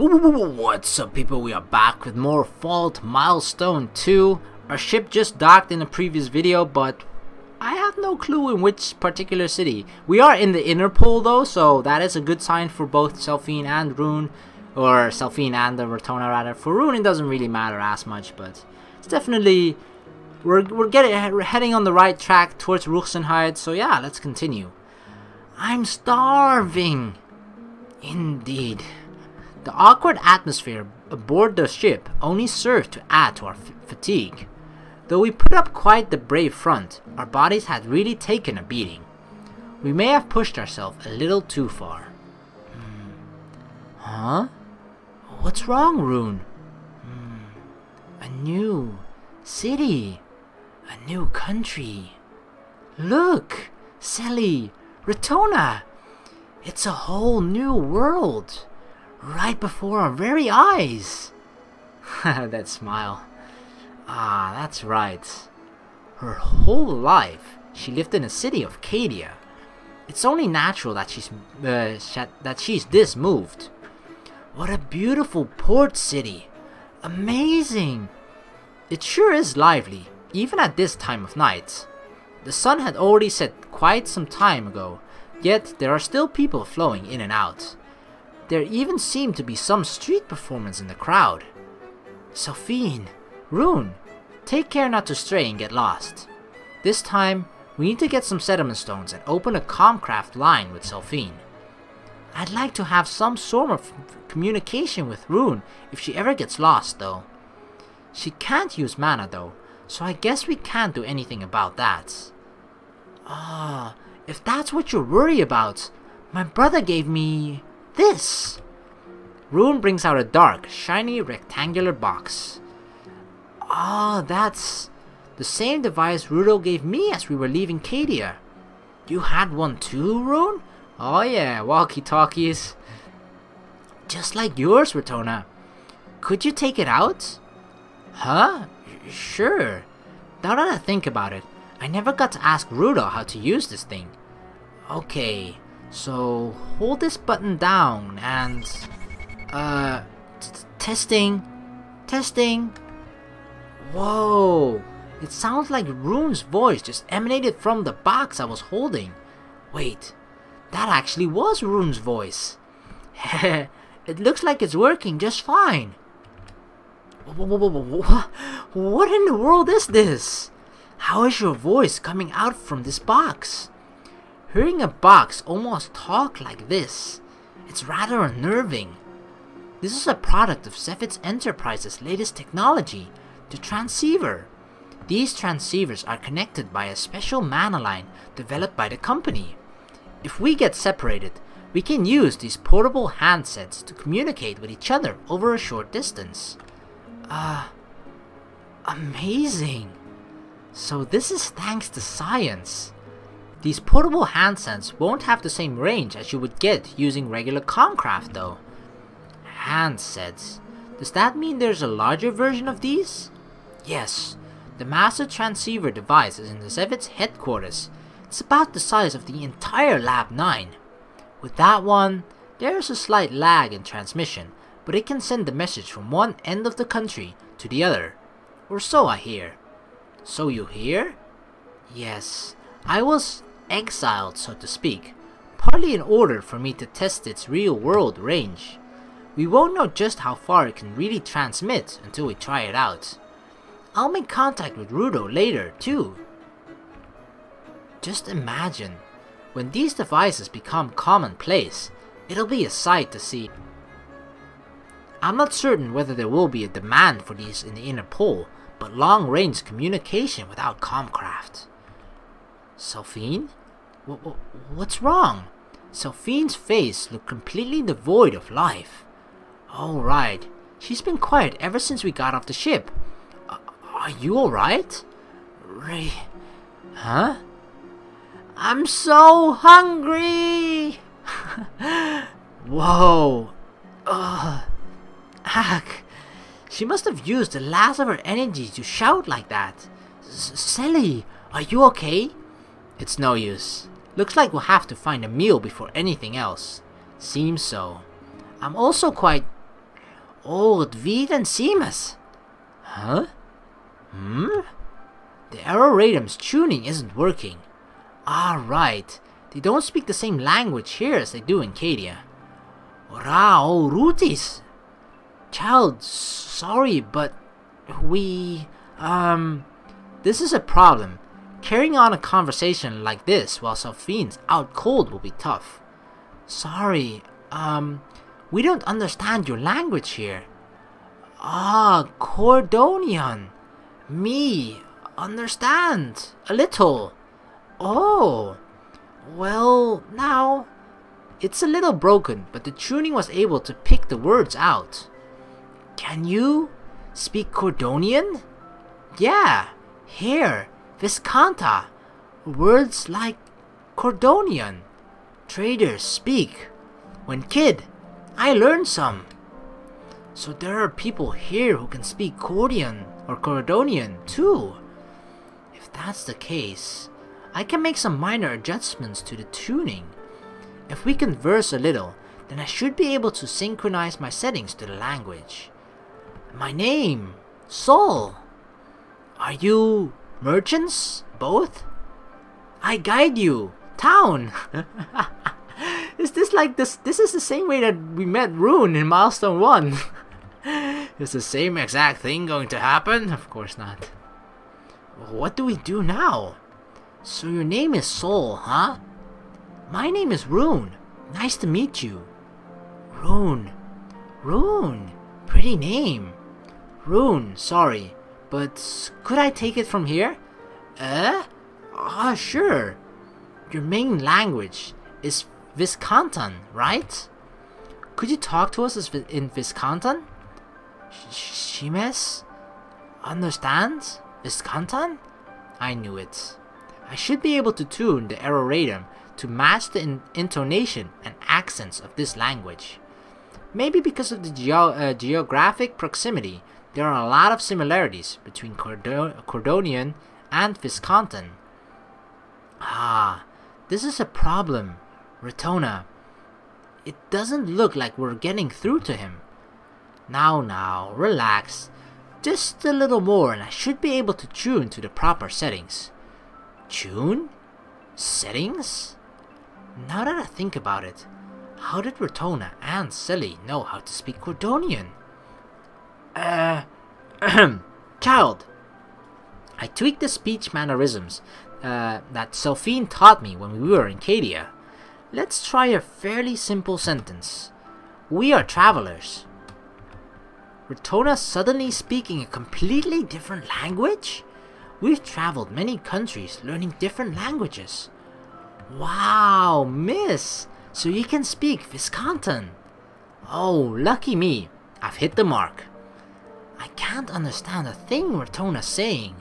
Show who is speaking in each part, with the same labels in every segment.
Speaker 1: What's up, people? We are back with more Fault Milestone 2. Our ship just docked in a previous video, but I have no clue in which particular city. We are in the inner pole though, so that is a good sign for both Selphine and Rune. Or Selphine and the Rotona rather. For Rune it doesn't really matter as much, but it's definitely... We're heading on the right track towards Ruchsenheid, so yeah, let's continue. I'm starving! Indeed. The awkward atmosphere aboard the ship only served to add to our fatigue. Though we put up quite the brave front, our bodies had really taken a beating. We may have pushed ourselves a little too far. Huh? What's wrong, Rune? A new city. A new country. Look! Selly! Rotona! It's a whole new world! Right before our very eyes! That smile. Ah, that's right. Her whole life, she lived in a city of Cadia. It's only natural that she's this moved. What a beautiful port city! Amazing! It sure is lively, even at this time of night. The sun had already set quite some time ago, yet there are still people flowing in and out. There even seemed to be some street performance in the crowd. Selphine, Rune, take care not to stray and get lost. This time, we need to get some settlement stones and open a Comcraft line with Selphine. I'd like to have some sort of communication with Rune if she ever gets lost though. She can't use mana though, so I guess we can't do anything about that. Ah, if that's what you're worried about, my brother gave me... this! Rune brings out a dark, shiny, rectangular box. Ah, that's the same device Rudo gave me as we were leaving Cadia. You had one too, Rune? Oh yeah, walkie-talkies. Just like yours, Rotona. Could you take it out? Huh? Sure. Now that I think about it, I never got to ask Rudo how to use this thing. Okay. So, hold this button down and... testing. Testing. Whoa. It sounds like Rune's voice just emanated from the box I was holding. Wait, that actually was Rune's voice. It looks like it's working just fine. What in the world is this? How is your voice coming out from this box? Hearing a box almost talk like this, it's rather unnerving. This is a product of Zephyr Enterprises' latest technology, the transceiver. These transceivers are connected by a special mana line developed by the company. If we get separated, we can use these portable handsets to communicate with each other over a short distance. Amazing! So this is thanks to science. These portable handsets won't have the same range as you would get using regular Comcraft though. Handsets. Does that mean there's a larger version of these? Yes. The master transceiver device is in the Zevit's headquarters. It's about the size of the entire Lab 9. With that one, there's a slight lag in transmission, but it can send the message from one end of the country to the other. Or so I hear. So you hear? Yes. I was exiled, so to speak, partly in order for me to test its real-world range. We won't know just how far it can really transmit until we try it out. I'll make contact with Rudo later, too. Just imagine, when these devices become commonplace, it'll be a sight to see. I'm not certain whether there will be a demand for these in the inner pole, but long-range communication without Comcraft. Selphine? What's wrong? Selphine's face looked completely devoid of life. Oh right, she's been quiet ever since we got off the ship. Are you alright? Huh? I'm so hungry! Whoa. Heck. She must have used the last of her energy to shout like that. Selly, are you okay? It's no use. Looks like we'll have to find a meal before anything else. Seems so. I'm also quite Old Vid and Seamus. Huh? Hmm? The aeroratum's tuning isn't working. Ah, right. They don't speak the same language here as they do in Cadia. Rao Rutis. Child, sorry, but this is a problem. Carrying on a conversation like this while Selphine's out cold will be tough. Sorry, we don't understand your language here. Ah, Cordonian. Me, understand, a little. Oh, well, now, it's a little broken, but the tuning was able to pick the words out. Can you speak Cordonian? Yeah, here, Viscanta. Words like Cordonian. Traders speak. When kid, I learned some. So there are people here who can speak Cordian or Cordonian too. If that's the case, I can make some minor adjustments to the tuning. If we converse a little, then I should be able to synchronize my settings to the language. My name, Sol. Are you merchants, both? I guide you, town. Is this like this? This is the same way that we met Rune in Milestone 1. Is the same exact thing going to happen? Of course not. What do we do now? So your name is Sol, huh? My name is Rune. Nice to meet you. Rune. Rune. Pretty name. Rune, sorry. But could I take it from here? Sure. Your main language is Viscantan, right? Could you talk to us in Viscantan? Shimes? Understands? Viscantan? I knew it. I should be able to tune the aeroratum to match the intonation and accents of this language. Maybe because of the geographic proximity, there are a lot of similarities between Cordonian and Viscantan. Ah, this is a problem, Retona. It doesn't look like we're getting through to him. Now, relax. Just a little more and I should be able to tune to the proper settings. Tune? Settings? Now that I think about it, how did Retona and Selly know how to speak Cordonian? Child. I tweaked the speech mannerisms that Selphine taught me when we were in Cadia. Let's try a fairly simple sentence. We are travelers. Retona suddenly speaking a completely different language? We've traveled many countries learning different languages. Wow, miss! So you can speak Viscantan. Oh, lucky me. I've hit the mark. I can't understand a thing Retona's saying.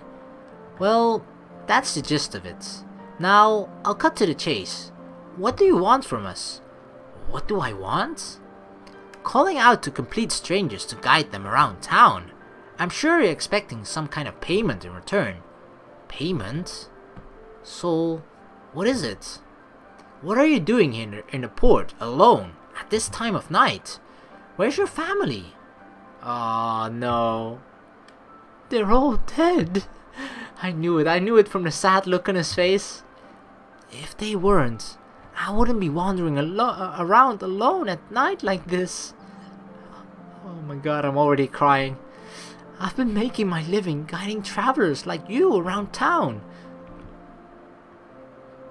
Speaker 1: Well, that's the gist of it. Now, I'll cut to the chase. What do you want from us? What do I want? Calling out to complete strangers to guide them around town. I'm sure you're expecting some kind of payment in return. Payment? So, what is it? What are you doing here in the port, alone, at this time of night? Where's your family? Oh no. They're all dead. I knew it from the sad look on his face. If they weren't, I wouldn't be wandering around alone at night like this. Oh my god, I'm already crying. I've been making my living guiding travelers like you around town.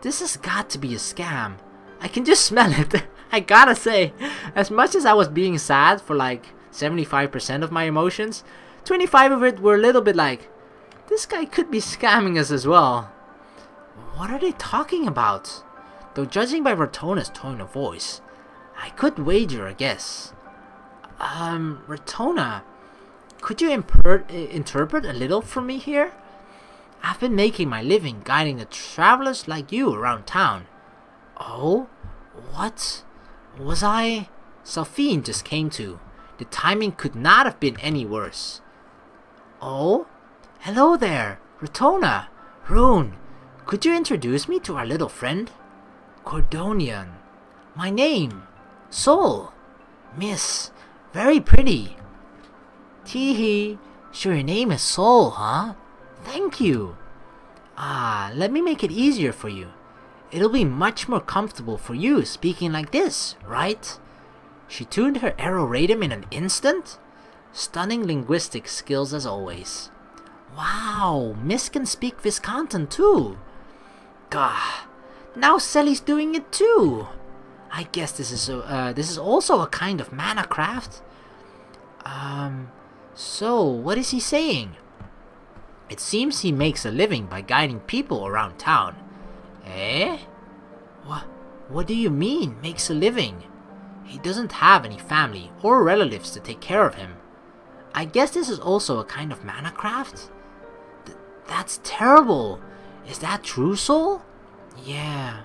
Speaker 1: This has got to be a scam. I can just smell it. I gotta say, as much as I was being sad for like 75% of my emotions, 25 of it were a little bit like, this guy could be scamming us as well. What are they talking about? Though judging by Retona's tone of voice, I could wager a guess. Retona, could you interpret a little for me here? I've been making my living guiding the travelers like you around town. Oh? What? Was I? Selphine just came to. The timing could not have been any worse. Oh? Hello there, Retona. Rune, could you introduce me to our little friend? Cordonian. My name, Sol. Miss, very pretty. Teehee, so your name is Soul, huh? Thank you. Let me make it easier for you. It'll be much more comfortable for you speaking like this, right? She tuned her arrow radum in an instant? Stunning linguistic skills as always. Wow, Miss can speak Viscontin too. Gah, now Sally's doing it too. I guess this is also a kind of mana craft. So what is he saying? It seems he makes a living by guiding people around town. Eh? What do you mean, makes a living? He doesn't have any family or relatives to take care of him. I guess this is also a kind of mana craft? That's terrible. Is that true, Soul? Yeah,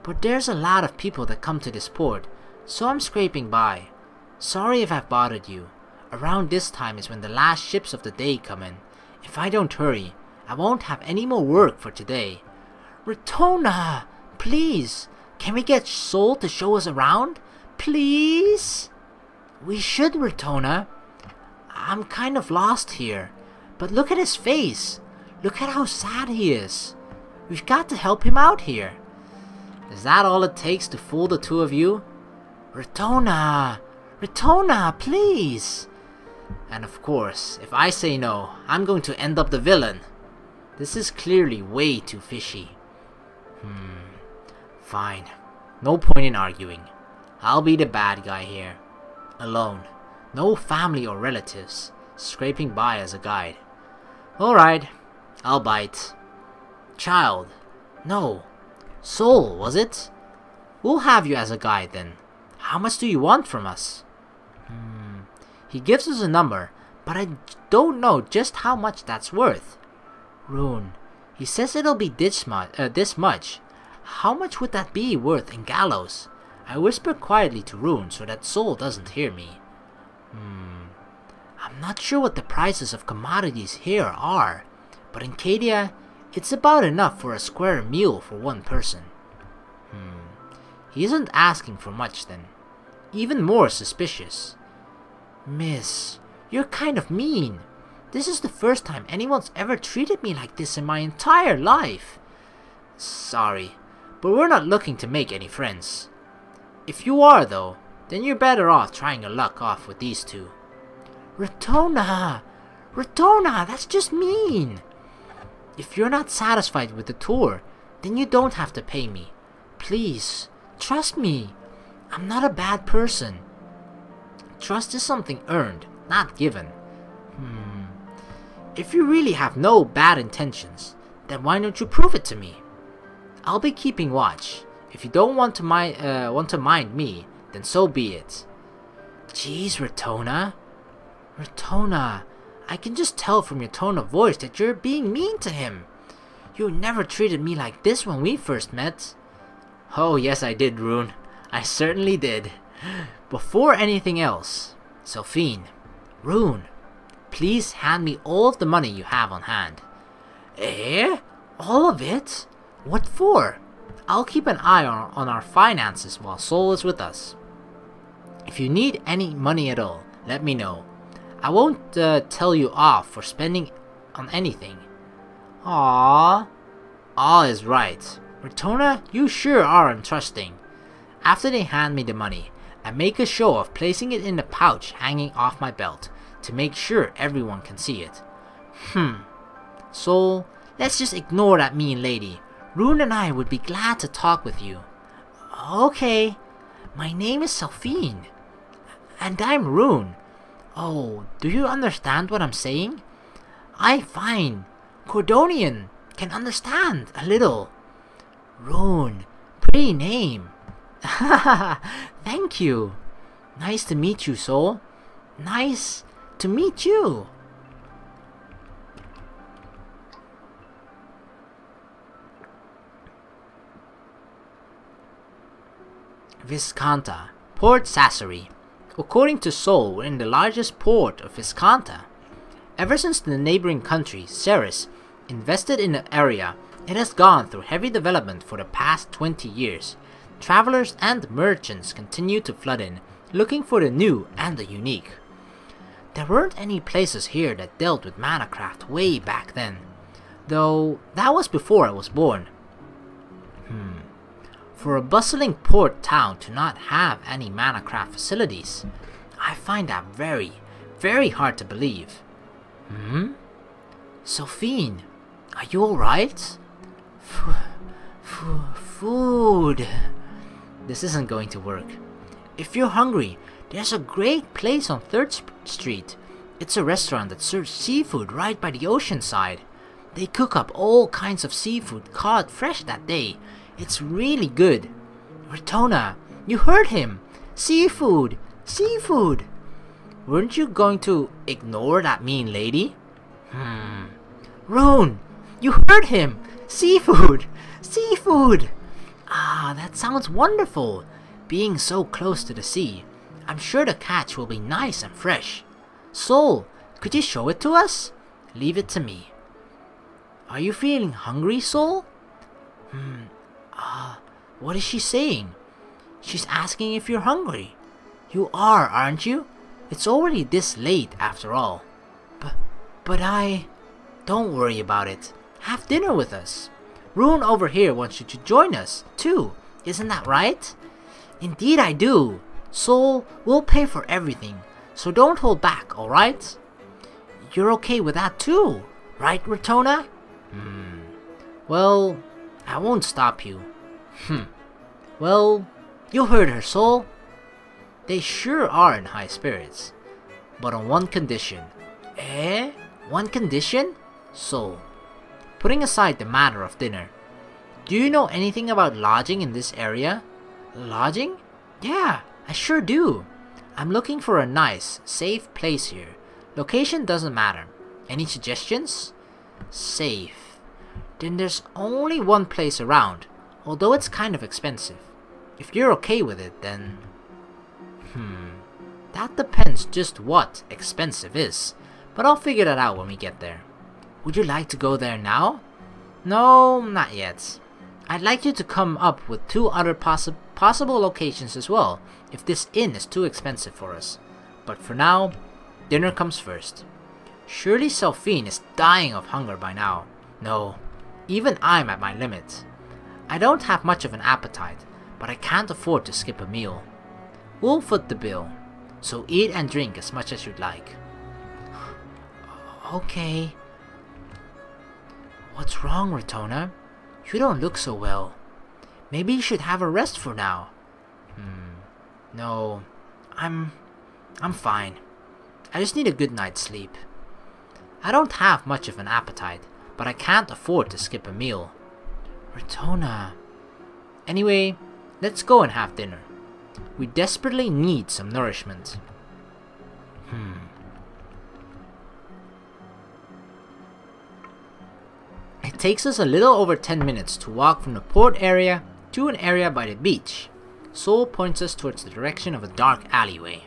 Speaker 1: but there's a lot of people that come to this port, so I'm scraping by. Sorry if I've bothered you. Around this time is when the last ships of the day come in. If I don't hurry, I won't have any more work for today. Retona, please, can we get Soul to show us around? Please? We should, Retona. I'm kind of lost here, but look at his face. Look at how sad he is. We've got to help him out here. Is that all it takes to fool the two of you? Retona, please. And of course, if I say no, I'm going to end up the villain. This is clearly way too fishy. Fine. No point in arguing. I'll be the bad guy here. Alone. No family or relatives. Scraping by as a guide. Alright. I'll bite. Child. No. Soul, was it? We'll have you as a guide then. How much do you want from us? He gives us a number, but I don't know just how much that's worth. Rune. He says it'll be this much. How much would that be worth in gallows? I whisper quietly to Rune so that Soul doesn't hear me. I'm not sure what the prices of commodities here are, but in Cadia, it's about enough for a square meal for one person. He isn't asking for much then. Even more suspicious. Miss, you're kind of mean. This is the first time anyone's ever treated me like this in my entire life. Sorry, but we're not looking to make any friends. If you are though, then you're better off trying your luck off with these two. Retona, that's just mean. If you're not satisfied with the tour, then you don't have to pay me. Please, trust me. I'm not a bad person. Trust is something earned, not given. If you really have no bad intentions, then why don't you prove it to me? I'll be keeping watch. If you don't want to mind me, then so be it. Jeez, Retona. Retona, I can just tell from your tone of voice that you're being mean to him. You never treated me like this when we first met. Oh yes I did, Rune. I certainly did. Before anything else, Selphine, Rune, please hand me all of the money you have on hand. Eh? All of it? What for? I'll keep an eye on our finances while Soul is with us. If you need any money at all, let me know. I won't tell you off for spending on anything. Aww. All is right. Retona, you sure are untrusting. After they hand me the money, I make a show of placing it in the pouch hanging off my belt to make sure everyone can see it. Soul, let's just ignore that mean lady. Rune and I would be glad to talk with you. Okay. My name is Selphine. And I'm Rune. Oh, do you understand what I'm saying? I find Cordonian can understand a little. Rune, pretty name. Thank you. Nice to meet you, Soul. Nice to meet you. Visconta, Port Sassari. According to Soul, we're in the largest port of Visconta. Ever since the neighboring country, Ceres, invested in the area, it has gone through heavy development for the past 20 years. Travelers and merchants continue to flood in, looking for the new and the unique. There weren't any places here that dealt with manacraft way back then, though that was before I was born. For a bustling port town to not have any manacraft facilities, I find that very, very hard to believe. Selphine, are you alright? Food. This isn't going to work. If you're hungry, there's a great place on 3rd Street. It's a restaurant that serves seafood right by the ocean side. They cook up all kinds of seafood caught fresh that day. It's really good. Retona, you heard him. Seafood. Seafood. Weren't you going to ignore that mean lady? Rune, you heard him. Seafood. Seafood. Ah, that sounds wonderful. Being so close to the sea, I'm sure the catch will be nice and fresh. Soul, could you show it to us? Leave it to me. Are you feeling hungry, Soul? What is she saying? She's asking if you're hungry. You are, aren't you? It's already this late after all. But I... Don't worry about it. Have dinner with us. Rune over here wants you to join us, too. Isn't that right? Indeed I do. Soul, we'll pay for everything, so don't hold back, alright? You're okay with that too, right, Retona? Well, I won't stop you. Well, you heard her, Soul. They sure are in high spirits, but on one condition. One condition? Soul, putting aside the matter of dinner, do you know anything about lodging in this area? Lodging? Yeah, I sure do. I'm looking for a nice, safe place here. Location doesn't matter. Any suggestions? Safe. Then there's only one place around, although it's kind of expensive. If you're okay with it, then... That depends just what expensive is, but I'll figure that out when we get there. Would you like to go there now? No, not yet. I'd like you to come up with 2 other possible locations as well, if this inn is too expensive for us. But for now, dinner comes first. Surely Selphine is dying of hunger by now. No, even I'm at my limit. I don't have much of an appetite, but I can't afford to skip a meal. We'll foot the bill, so eat and drink as much as you'd like. Okay. What's wrong, Retona? You don't look so well. Maybe you should have a rest for now. No, I'm fine. I just need a good night's sleep. I don't have much of an appetite, but I can't afford to skip a meal. Retona. Anyway, let's go and have dinner. We desperately need some nourishment. It takes us a little over 10 minutes to walk from the port area to an area by the beach. Soul points us towards the direction of a dark alleyway.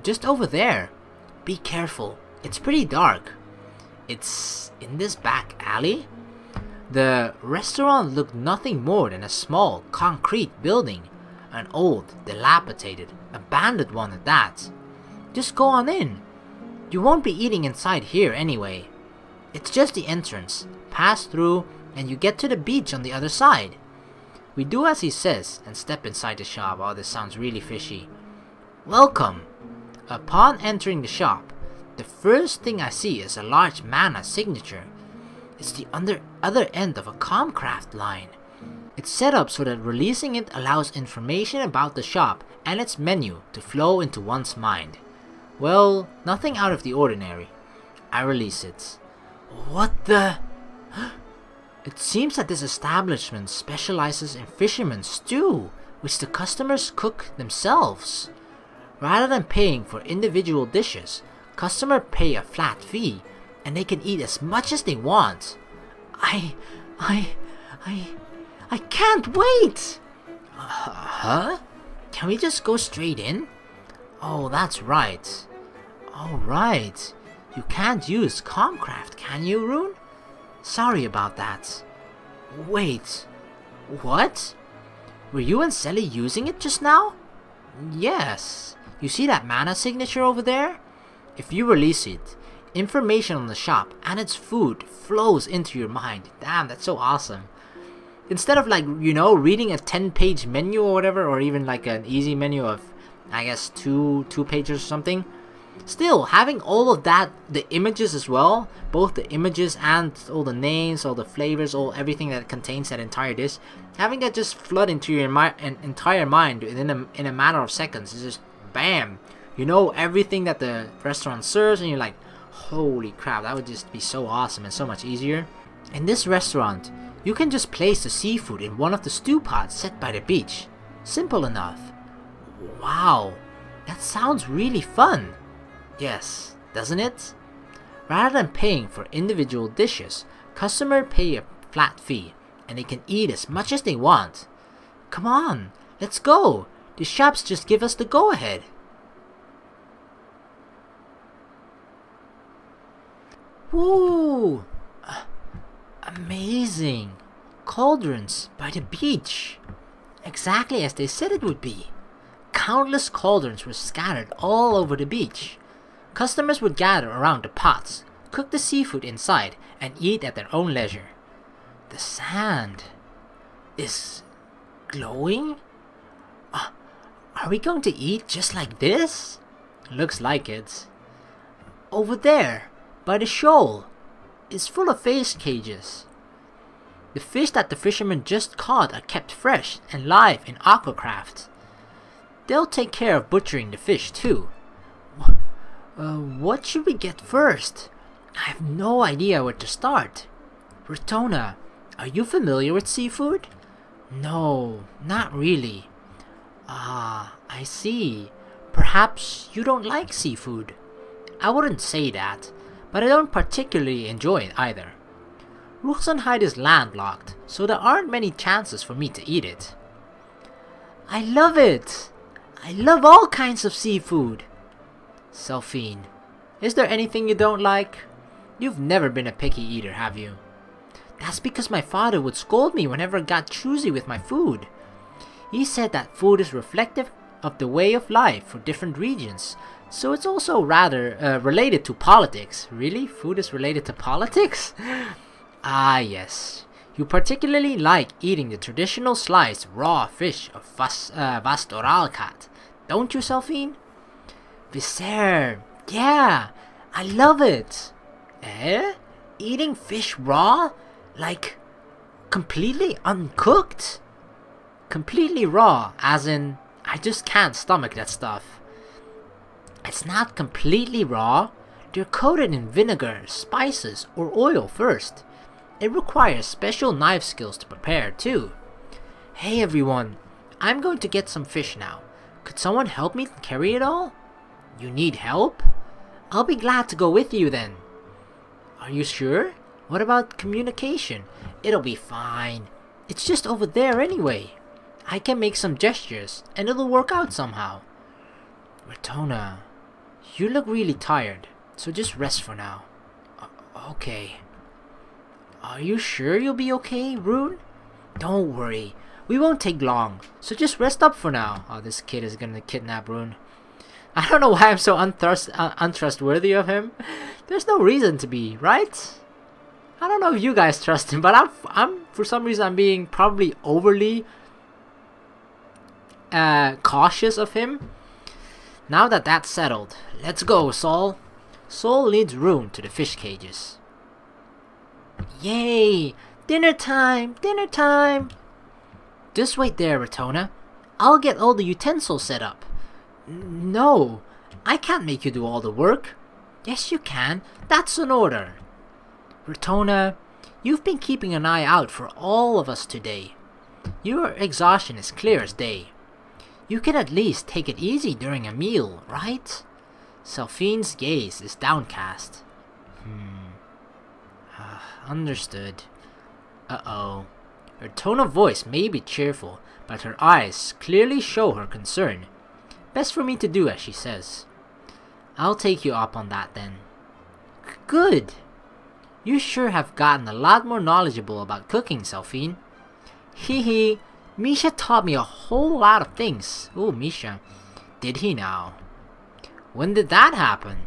Speaker 1: Just over there. Be careful, it's pretty dark. It's in this back alley? The restaurant looked nothing more than a small concrete building. An old, dilapidated, abandoned one at that. Just go on in. You won't be eating inside here anyway. It's just the entrance. Pass through and you get to the beach on the other side. We do as he says and step inside the shop. Oh, this sounds really fishy. Welcome. Upon entering the shop, the first thing I see is a large mana signature. It's the other end of a Comcraft line. It's set up so that releasing it allows information about the shop and its menu to flow into one's mind. Well, nothing out of the ordinary. I release it. What the... It seems that this establishment specializes in fisherman's stew, which the customers cook themselves. Rather than paying for individual dishes, customers pay a flat fee, and they can eat as much as they want. I can't wait! Huh? Can we just go straight in? Oh, that's right. Alright. You can't use Comcraft, can you, Rune? Sorry about that. Wait. What? Were you and Selly using it just now? Yes. You see that mana signature over there? If you release it, information on the shop and its food flows into your mind. Damn, that's so awesome. Instead of like, you know, reading a 10-page menu or whatever, or even like an easy menu of, I guess, two pages or something. Still, having all of that, the images as well, both the images and all the names, all the flavors, everything that contains that entire dish, having that just flood into your entire mind in a matter of seconds is just bam. You know everything that the restaurant serves, and you're like, holy crap, that would just be so awesome and so much easier. In this restaurant, you can just place the seafood in one of the stew pots set by the beach. Simple enough. Wow, that sounds really fun. Yes, doesn't it? Rather than paying for individual dishes, customers pay a flat fee, and they can eat as much as they want. Come on, let's go. The shops just give us the go-ahead. Woo! Amazing! Cauldrons by the beach! Exactly as they said it would be. Countless cauldrons were scattered all over the beach. Customers would gather around the pots, cook the seafood inside, and eat at their own leisure. The sand is glowing? Are we going to eat just like this? Looks like it. Over there, by the shoal, is full of fish cages. The fish that the fishermen just caught are kept fresh and live in aquacraft. They'll take care of butchering the fish too. What should we get first? I have no idea where to start. Rotona, are you familiar with seafood? No, not really. Ah, I see. Perhaps you don't like seafood. I wouldn't say that, but I don't particularly enjoy it either. Ruchsenheid is landlocked, so there aren't many chances for me to eat it. I love it! I love all kinds of seafood! Selphine, is there anything you don't like? You've never been a picky eater, have you? That's because my father would scold me whenever I got choosy with my food. He said that food is reflective of the way of life for different regions, so it's also rather related to politics. Really? Food is related to politics? Ah yes, you particularly like eating the traditional sliced raw fish of Vastoralkat, don't you, Selphine? Visser, yeah, I love it. Eh? Eating fish raw? Like, completely uncooked? Completely raw, as in, I just can't stomach that stuff. It's not completely raw. They're coated in vinegar, spices, or oil first. It requires special knife skills to prepare too. Hey everyone, I'm going to get some fish now. Could someone help me carry it all? You need help? I'll be glad to go with you then. Are you sure? What about communication? It'll be fine. It's just over there anyway. I can make some gestures and it'll work out somehow. Rotona, you look really tired, so just rest for now. Okay. Are you sure you'll be okay, Rune? Don't worry, we won't take long, so just rest up for now. Oh, this kid is gonna kidnap Rune. I don't know why I'm so untrustworthy of him. There's no reason to be, right? I don't know if you guys trust him, but I'm for some reason I'm being probably overly cautious of him. Now that that's settled, let's go, Saul. Saul leads Rune to the fish cages. Yay! Dinner time! Dinner time! Just wait there, Rotona. I'll get all the utensils set up. No, I can't make you do all the work. Yes, you can. That's an order. Rotona, you've been keeping an eye out for all of us today. Your exhaustion is clear as day. You can at least take it easy during a meal, right? Selphine's gaze is downcast. Understood. Uh-oh. Her tone of voice may be cheerful, but her eyes clearly show her concern. Best for me to do as she says. I'll take you up on that then. Good! You sure have gotten a lot more knowledgeable about cooking, Selphine. Hee, Misha taught me a whole lot of things. Ooh, Misha. Did he now? When did that happen?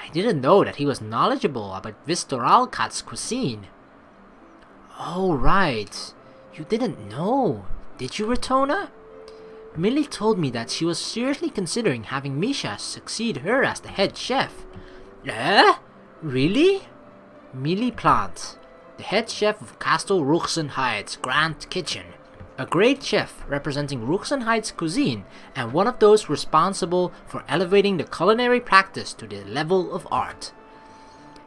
Speaker 1: I didn't know that he was knowledgeable about Vistoralcat's cuisine. Oh, right. You didn't know, did you, Retona? Millie told me that she was seriously considering having Misha succeed her as the head chef. Eh? Really? Millie Plant, the head chef of Castle Ruxenheid's Grand Kitchen. A great chef representing Ruxenheid's cuisine and one of those responsible for elevating the culinary practice to the level of art.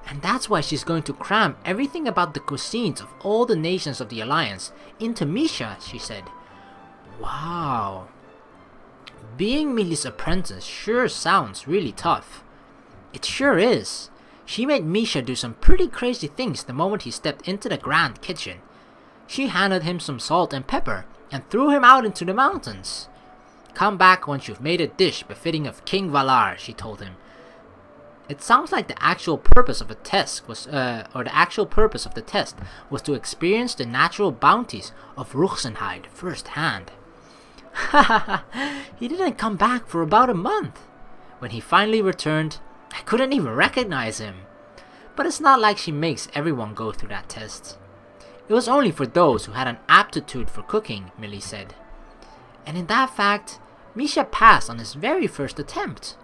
Speaker 1: And that's why she's going to cram everything about the cuisines of all the nations of the Alliance into Misha, she said. Wow. Being Millie's apprentice sure sounds really tough. It sure is. She made Misha do some pretty crazy things the moment he stepped into the Grand Kitchen. She handed him some salt and pepper and threw him out into the mountains. Come back once you've made a dish befitting of King Valar, she told him. It sounds like the actual purpose of the test was to experience the natural bounties of Ruxenheid firsthand. He didn't come back for about a month. When he finally returned, I couldn't even recognize him. But it's not like she makes everyone go through that test. It was only for those who had an aptitude for cooking, Millie said. And in that fact, Misha passed on his very first attempt.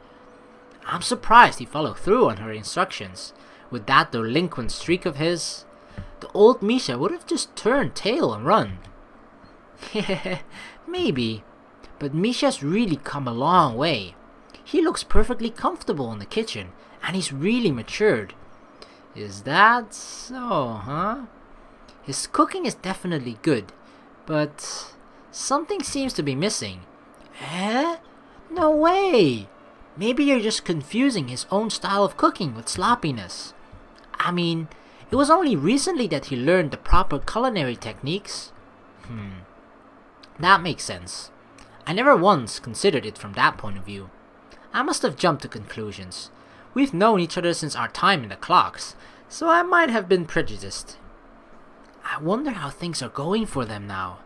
Speaker 1: I'm surprised he followed through on her instructions. With that delinquent streak of his, the old Misha would have just turned tail and run. Maybe, but Misha's really come a long way. He looks perfectly comfortable in the kitchen, and he's really matured. Is that so, huh? His cooking is definitely good, but something seems to be missing. Eh? No way! Maybe you're just confusing his own style of cooking with sloppiness. I mean, it was only recently that he learned the proper culinary techniques. That makes sense. I never once considered it from that point of view. I must have jumped to conclusions. We've known each other since our time in the clocks, so I might have been prejudiced. I wonder how things are going for them now.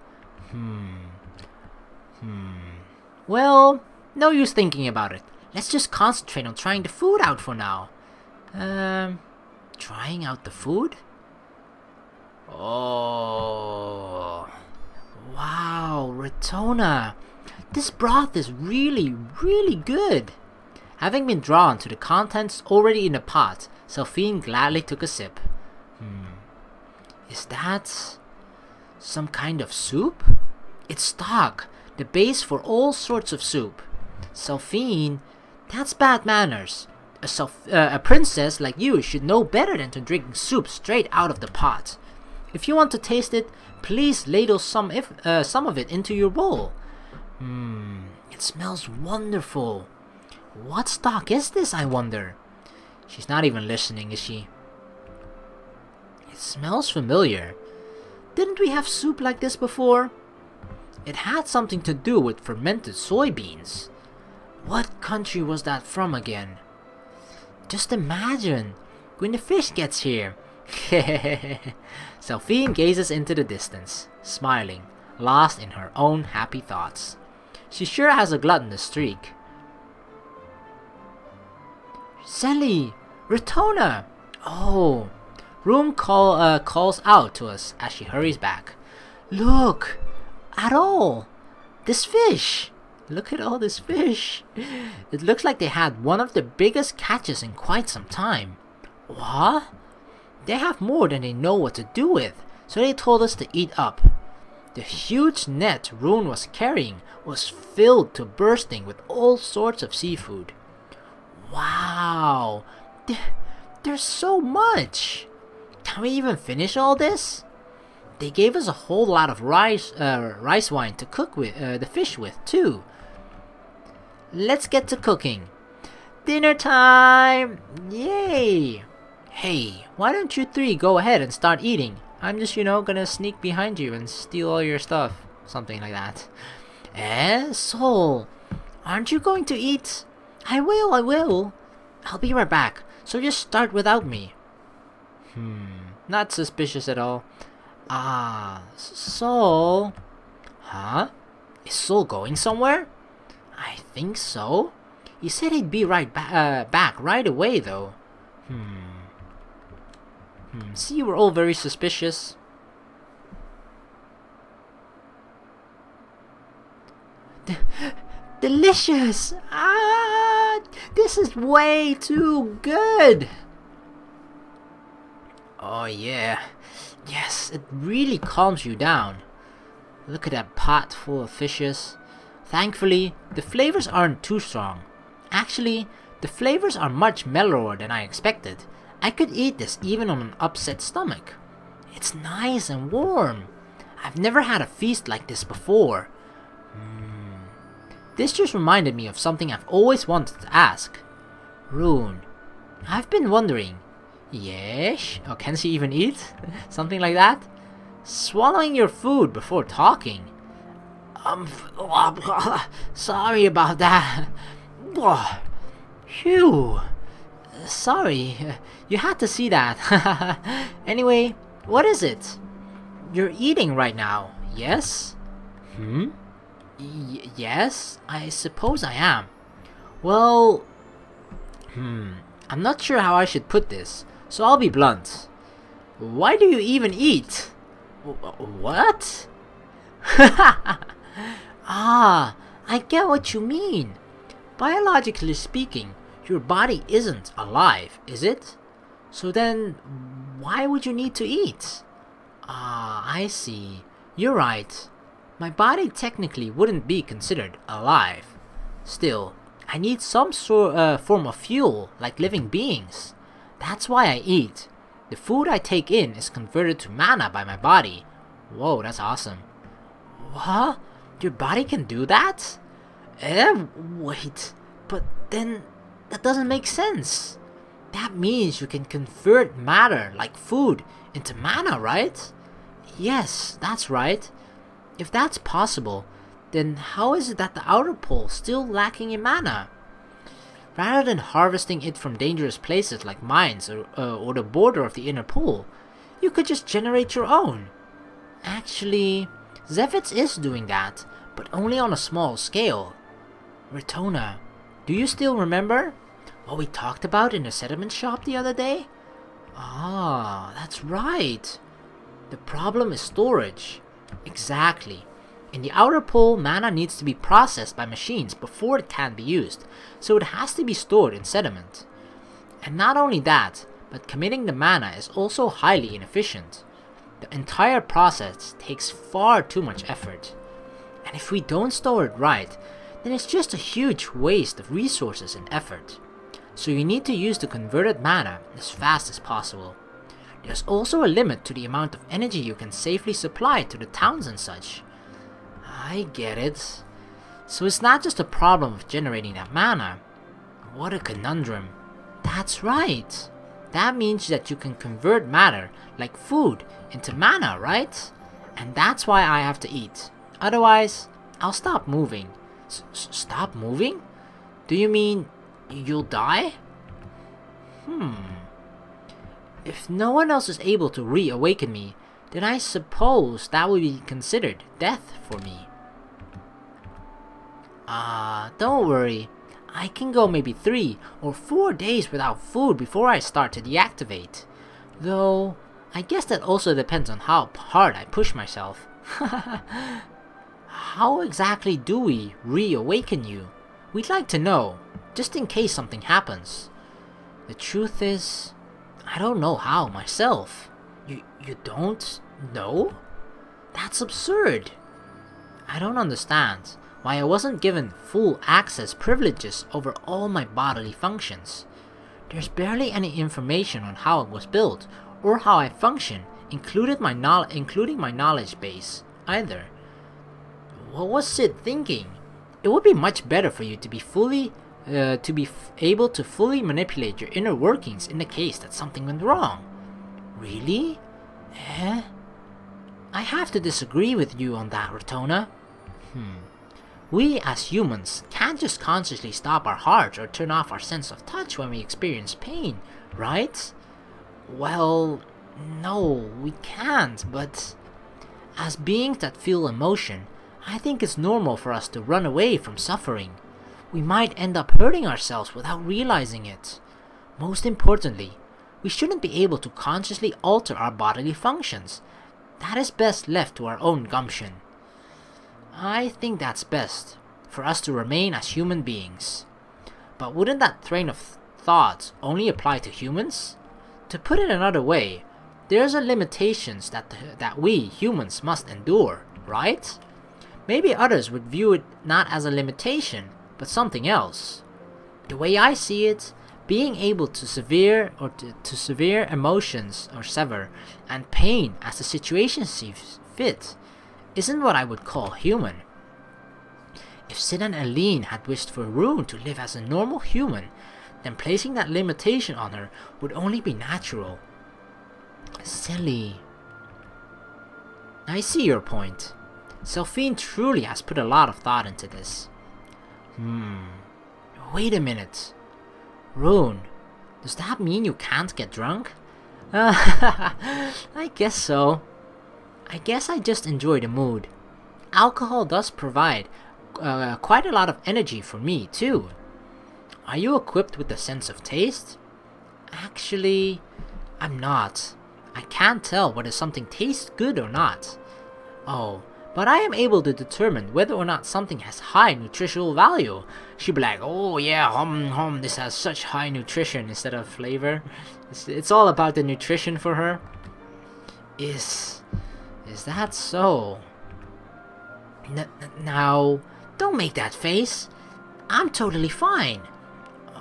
Speaker 1: Well, no use thinking about it. Let's just concentrate on trying the food out for now. Trying out the food? Oh. Wow, Retona. This broth is really, really good. Having been drawn to the contents already in the pot, Selphine gladly took a sip. Is that some kind of soup? It's stock, the base for all sorts of soup. Selphine, that's bad manners. A princess like you should know better than to drink soup straight out of the pot. If you want to taste it, please ladle some of it into your bowl. It smells wonderful. What stock is this, I wonder? She's not even listening, is she? It smells familiar. Didn't we have soup like this before? It had something to do with fermented soybeans. What country was that from again? Just imagine, when the fish gets here. Selphine gazes into the distance, smiling, lost in her own happy thoughts. She sure has a gluttonous streak. Selly! Retona! Oh! Room calls out to us as she hurries back. Look! At all! This fish! Look at all this fish! It looks like they had one of the biggest catches in quite some time. What? They have more than they know what to do with, so they told us to eat up. The huge net Rune was carrying was filled to bursting with all sorts of seafood. Wow! There's so much! Can we even finish all this? They gave us a whole lot of rice wine to cook with the fish with too. Let's get to cooking. Dinner time! Yay! Hey, why don't you three go ahead and start eating? I'm just, gonna sneak behind you and steal all your stuff. Something like that. Soul, aren't you going to eat? I will. I'll be right back, so just start without me. Not suspicious at all. Soul? Huh? Is Soul going somewhere? I think so. He said he'd be right back right away though. See, we're all very suspicious. Delicious! Ah, this is way too good! Oh yeah. Yes, it really calms you down. Look at that pot full of fishes. Thankfully, the flavors aren't too strong. Actually, the flavors are much mellower than I expected. I could eat this even on an upset stomach. It's nice and warm. I've never had a feast like this before. This just reminded me of something I've always wanted to ask. Rune, I've been wondering. Yes? Or can she even eat? Something like that? Swallowing your food before talking. Sorry about that. Phew. Sorry, you had to see that. Anyway, what is it? You're eating right now, yes? Yes, I suppose I am. Well, I'm not sure how I should put this, so I'll be blunt. Why do you even eat? What? Ah, I get what you mean. Biologically speaking, your body isn't alive, is it? So then, why would you need to eat? Ah, I see. You're right. My body technically wouldn't be considered alive. Still, I need some form of fuel, like living beings. That's why I eat. The food I take in is converted to mana by my body. Whoa, that's awesome. What? Your body can do that? Wait, but then that doesn't make sense. That means you can convert matter, like food, into mana, right? Yes, that's right. If that's possible, then how is it that the outer pole is still lacking in mana? Rather than harvesting it from dangerous places like mines or the border of the inner pool, you could just generate your own. Actually, Zevitz is doing that, but only on a small scale. Retona, do you still remember what we talked about in the settlement shop the other day? Ah, that's right. The problem is storage. Exactly. In the outer pole, mana needs to be processed by machines before it can be used, so it has to be stored in sediment. And not only that, but committing the mana is also highly inefficient. The entire process takes far too much effort. And if we don't store it right, then it's just a huge waste of resources and effort. So you need to use the converted mana as fast as possible. There's also a limit to the amount of energy you can safely supply to the towns and such. I get it. So it's not just a problem of generating that mana. What a conundrum. That's right. That means that you can convert matter, like food, into mana, right? And that's why I have to eat. Otherwise, I'll stop moving. Stop moving? Do you mean you'll die? If no one else is able to reawaken me, then I suppose that would be considered death for me. Don't worry. I can go maybe 3 or 4 days without food before I start to deactivate. Though, I guess that also depends on how hard I push myself. How exactly do we reawaken you? We'd like to know, just in case something happens. The truth is, I don't know how myself. You don't know? That's absurd. I don't understand why I wasn't given full access privileges over all my bodily functions. There's barely any information on how it was built or how I function, including my knowledge base either. What was Sid thinking? It would be much better for you to be able to fully manipulate your inner workings in the case that something went wrong. Really? I have to disagree with you on that, Retona. We as humans can't just consciously stop our hearts or turn off our sense of touch when we experience pain, right? Well, no, we can't, but as beings that feel emotion, I think it's normal for us to run away from suffering. We might end up hurting ourselves without realizing it. Most importantly, we shouldn't be able to consciously alter our bodily functions. That is best left to our own gumption. I think that's best, for us to remain as human beings. But wouldn't that train of thought only apply to humans? To put it another way, there's a limitations that we humans must endure, right? Maybe others would view it not as a limitation, but something else. The way I see it, being able to severe emotions or sever and pain as the situation sees fit isn't what I would call human. If Sid and Aline had wished for Rune to live as a normal human, then placing that limitation on her would only be natural. Silly. I see your point. Selphine truly has put a lot of thought into this. Wait a minute. Rune, does that mean you can't get drunk? I guess so. I guess I just enjoy the mood. Alcohol does provide quite a lot of energy for me too. Are you equipped with a sense of taste? Actually, I'm not. I can't tell whether something tastes good or not. Oh, but I am able to determine whether or not something has high nutritional value. She'd be like, oh yeah, this has such high nutrition instead of flavor. It's all about the nutrition for her. Is that so? Now, don't make that face. I'm totally fine.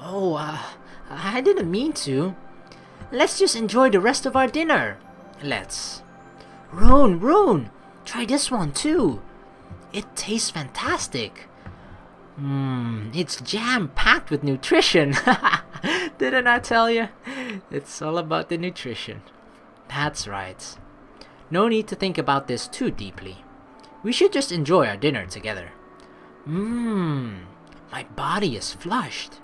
Speaker 1: Oh, I didn't mean to. Let's just enjoy the rest of our dinner. Let's. Rune, try this one too. It tastes fantastic. It's jam-packed with nutrition. Didn't I tell you? It's all about the nutrition. That's right. No need to think about this too deeply. We should just enjoy our dinner together. My body is flushed.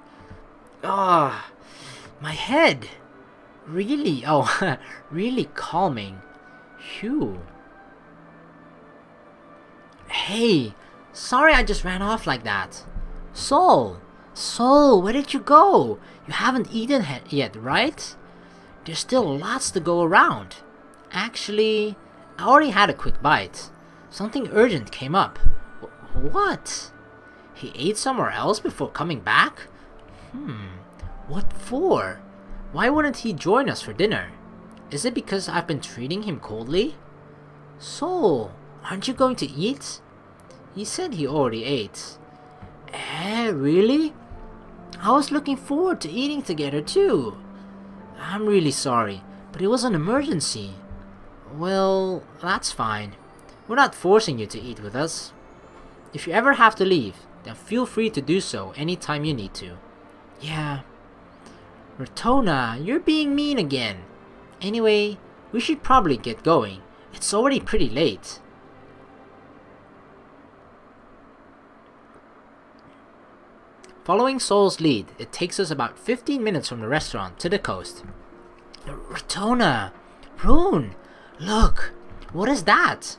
Speaker 1: My head. Really, really calming. Phew. Hey, sorry I just ran off like that. Soul, where did you go? You haven't eaten yet, right? There's still lots to go around. Actually, I already had a quick bite. Something urgent came up. What? He ate somewhere else before coming back? What for? Why wouldn't he join us for dinner? Is it because I've been treating him coldly? Soul, aren't you going to eat? He said he already ate. Really? I was looking forward to eating together too. I'm really sorry, but it was an emergency. Well, that's fine. We're not forcing you to eat with us. If you ever have to leave, then feel free to do so anytime you need to. Yeah. Rotona, you're being mean again. Anyway, we should probably get going. It's already pretty late. Following Soul's lead, it takes us about 15 minutes from the restaurant to the coast. Rotona! Rune! Look! What is that?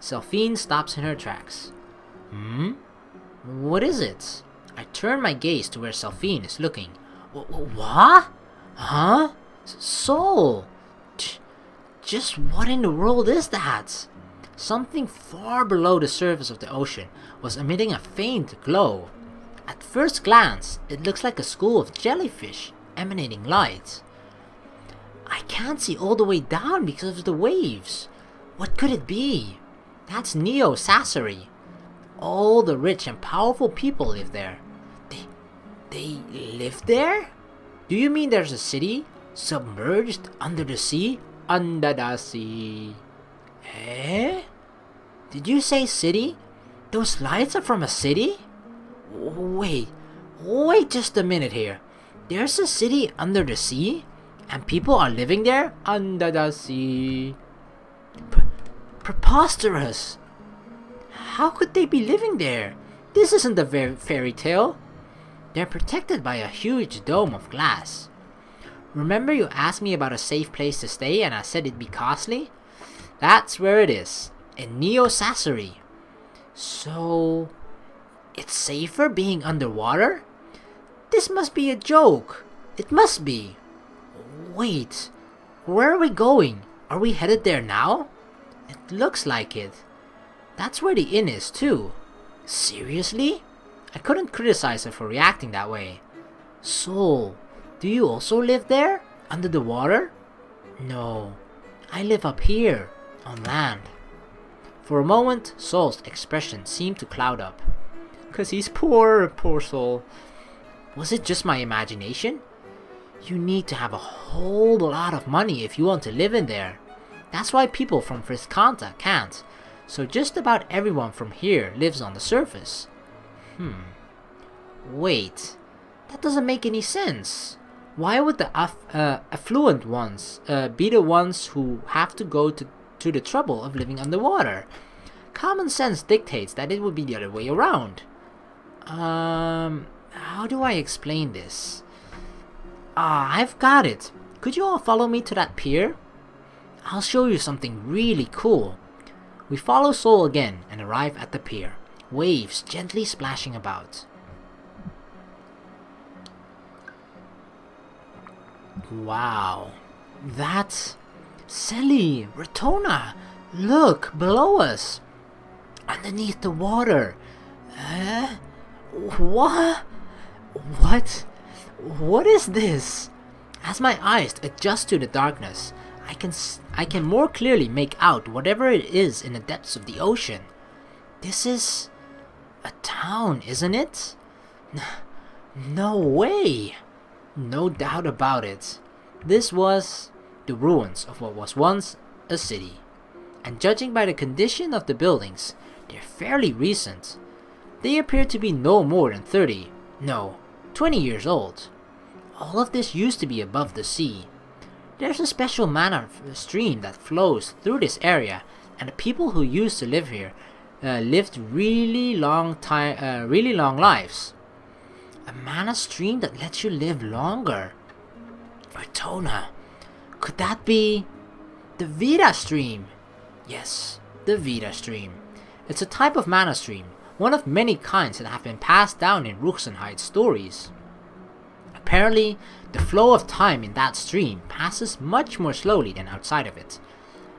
Speaker 1: Selphine stops in her tracks. What is it? I turn my gaze to where Selphine is looking. What? Huh? Soul! Just what in the world is that? Something far below the surface of the ocean was emitting a faint glow. At first glance, it looks like a school of jellyfish emanating light. I can't see all the way down because of the waves. What could it be? That's Neo Sasori. All the rich and powerful people live there. They live there? Do you mean there's a city submerged under the sea? Under the sea. Eh? Did you say city? Those lights are from a city? Wait just a minute here. There's a city under the sea? And people are living there? Under the sea. Preposterous! How could they be living there? This isn't a fairy tale. They're protected by a huge dome of glass. Remember you asked me about a safe place to stay and I said it'd be costly? That's where it is, in Neo Sasori. So, it's safer being underwater? This must be a joke. It must be. Wait, where are we going? Are we headed there now? It looks like it. That's where the inn is too. Seriously? I couldn't criticize her for reacting that way. Soul, do you also live there? Under the water? No, I live up here, on land. For a moment, Soul's expression seemed to cloud up. 'Cause he's poor, poor Soul. Was it just my imagination? You need to have a whole lot of money if you want to live in there. That's why people from Friscanta can't. So just about everyone from here lives on the surface. Wait, that doesn't make any sense. Why would the affluent ones be the ones who have to go to the trouble of living underwater? Common sense dictates that it would be the other way around. How do I explain this? I've got it. Could you all follow me to that pier? I'll show you something really cool. We follow Soul again and arrive at the pier, waves gently splashing about. Wow, that's Selly, Ratona, look below us, underneath the water. What is this? As my eyes adjust to the darkness, I can more clearly make out whatever it is in the depths of the ocean. This is a town, isn't it? No way! No doubt about it. This was the ruins of what was once a city. And judging by the condition of the buildings, they're fairly recent. They appear to be no more than 30, no, 20 years old. All of this used to be above the sea. There's a special mana stream that flows through this area, and the people who used to live here lived really long lives. A mana stream that lets you live longer. Ratona, could that be the Vita stream? Yes, the Vita stream. It's a type of mana stream, one of many kinds that have been passed down in Ruxenheit's stories. Apparently, the flow of time in that stream passes much more slowly than outside of it.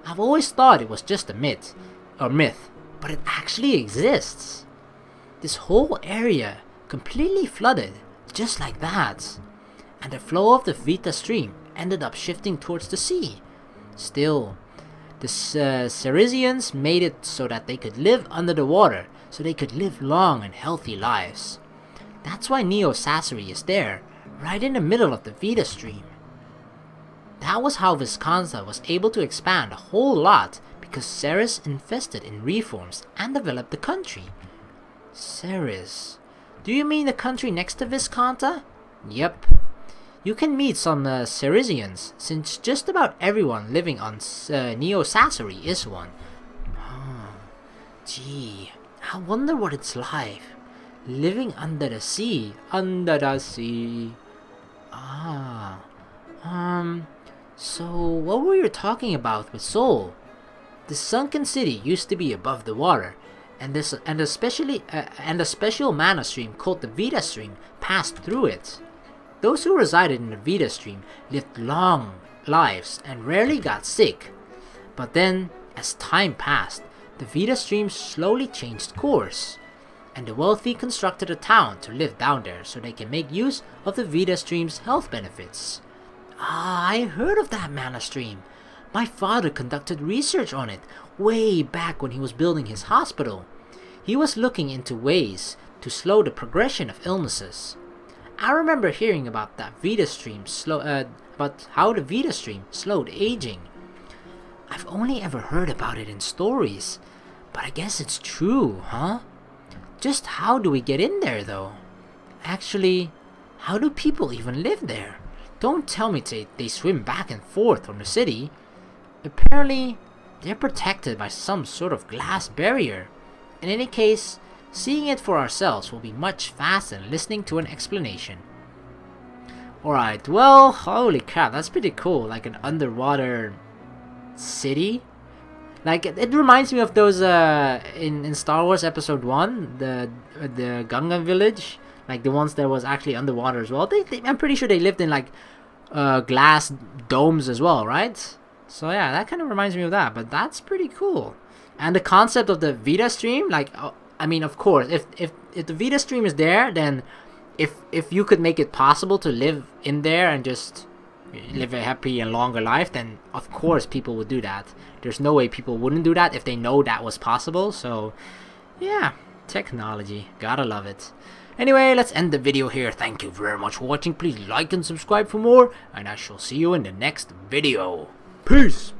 Speaker 1: I've always thought it was just a myth, but it actually exists. This whole area completely flooded, just like that. And the flow of the Vita stream ended up shifting towards the sea. Still, the Cerisians made it so that they could live under the water, so they could live long and healthy lives. That's why Neo Sassari is there, right in the middle of the Vita stream. That was how Visconsa was able to expand a whole lot, because Ceres invested in reforms and developed the country. Ceres. Do you mean the country next to Visconta? Yep. You can meet some Cerisians, since just about everyone living on Neo Sassari is one. Gee, I wonder what it's like, living under the sea. So what were you talking about with Soul? The sunken city used to be above the water, and a special mana stream called the Vita stream passed through it. Those who resided in the Vita stream lived long lives and rarely got sick. But then, as time passed, the Vita stream slowly changed course, and the wealthy constructed a town to live down there so they can make use of the Vita stream's health benefits. I heard of that mana stream. My father conducted research on it way back when he was building his hospital. He was looking into ways to slow the progression of illnesses. I remember hearing about that Vita stream about how the Vita stream slowed aging. I've only ever heard about it in stories, but I guess it's true, huh? Just how do we get in there though? Actually, how do people even live there? Don't tell me they swim back and forth from the city. Apparently, they're protected by some sort of glass barrier. In any case, seeing it for ourselves will be much faster than listening to an explanation. Alright, well, holy crap, that's pretty cool, like an underwater city. Like, it reminds me of those, in Star Wars Episode 1, the Gungan village. like the ones that was actually underwater as well. I'm pretty sure they lived in like glass domes as well, right? So yeah, that kind of reminds me of that. But that's pretty cool. And the concept of the Vita stream, like, I mean, of course, if the Vita stream is there, then if you could make it possible to live in there and just live a happy and longer life, then of course people would do that. There's no way people wouldn't do that if they know that was possible. So yeah, technology, gotta love it. Anyway, let's end the video here. Thank you very much for watching. Please like and subscribe for more, and I shall see you in the next video. Peace.